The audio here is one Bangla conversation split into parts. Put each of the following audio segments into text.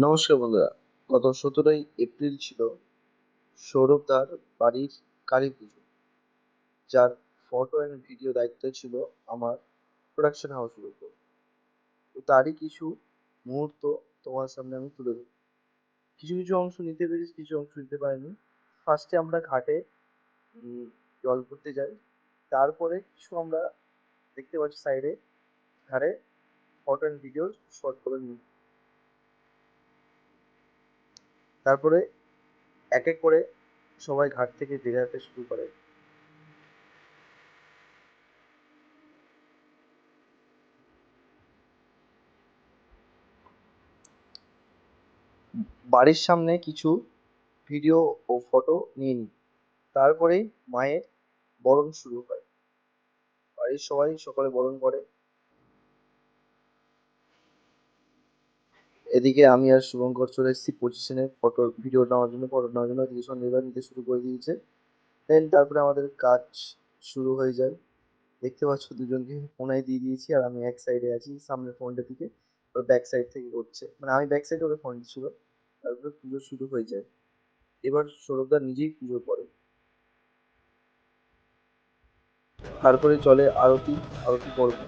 নমস্কার বন্ধুরা। গত 17ই এপ্রিল ছিল সৌরভ দার বাড়ির কালী পুজো, যার ফটো অ্যান্ড ভিডিও দায়িত্ব ছিল আমার প্রোডাকশন হাউসের উপর। তো তারই কিছু মুহূর্ত তোমার সামনে আমি তুলে ধরব। কিছু কিছু অংশ নিতে পেরেছি, কিছু অংশ নিতে পারিনি। ফার্স্টে আমরা ঘাটে জল করতে যাই, তারপরে কিছু আমরা দেখতে পাচ্ছি সাইডে ধারে ফটো অ্যান্ড ভিডিও শর্ট করে নিই। তারপরে এক এক করে সবাই ঘাট থেকে বেরোতে শুরু করে। বাড়ির সামনে কিছু ভিডিও ও ফটো নিয়ে নিই। তারপরেই মায়ের বরণ শুরু হয়। বাড়ির সবাই সকলে বরণ করে। এদিকে আমি আর শুভঙ্কর চলে এসেছি পজিশনে ফটো ভিডিও নেওয়ার জন্য, ফটো নেওয়ার জন্য। এদিকে সন্দীপা নিতে শুরু করে দিয়েছে। দেন তারপরে আমাদের কাজ শুরু হয়ে যায়। দেখতে পাচ্ছ দুজনকে ফোনাই দিয়ে দিয়েছি, আর আমি এক সাইডে আছি সামনের ফোনটা থেকে, ওর ব্যাক সাইড থেকে করছে, মানে আমি ব্যাক সাইডে, ওকে ফোন ছিল। তারপরে পুজো শুরু হয়ে যায়। এবার সৌরভদা নিজেই পুজো করে। তারপরে চলে আরতি। আরতি পর্ব।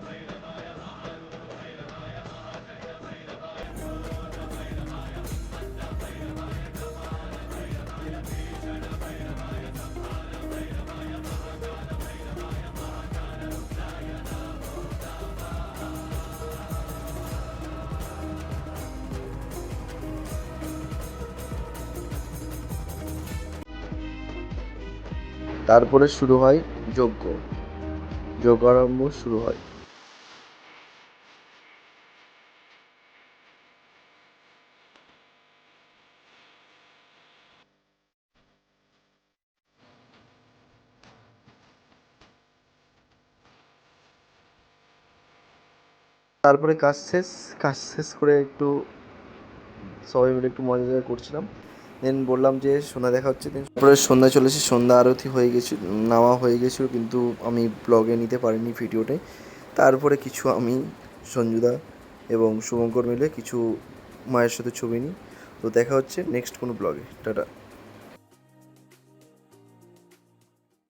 তারপরে শুরু হয় যজ্ঞ। যজ্ঞারম্ভ শুরু হয়। তারপরে কাজ শেষ করে একটু সবাই মিলে একটু মজা করছিলাম। দেন বললাম যে সন্ধ্যা দেখা হচ্ছে। দেন তারপরে সন্ধ্যা চলেছে, সন্ধ্যা আরতি হয়ে গেছে, নেওয়া হয়ে গেছিলো, কিন্তু আমি ব্লগে নিতে পারিনি ভিডিওটাই। তারপরে কিছু আমি, সঞ্জুদা এবং শুভঙ্কর মিলে কিছু মায়ের সাথে ছবি নিই। তো দেখা হচ্ছে নেক্সট কোনো ব্লগে। টাটা।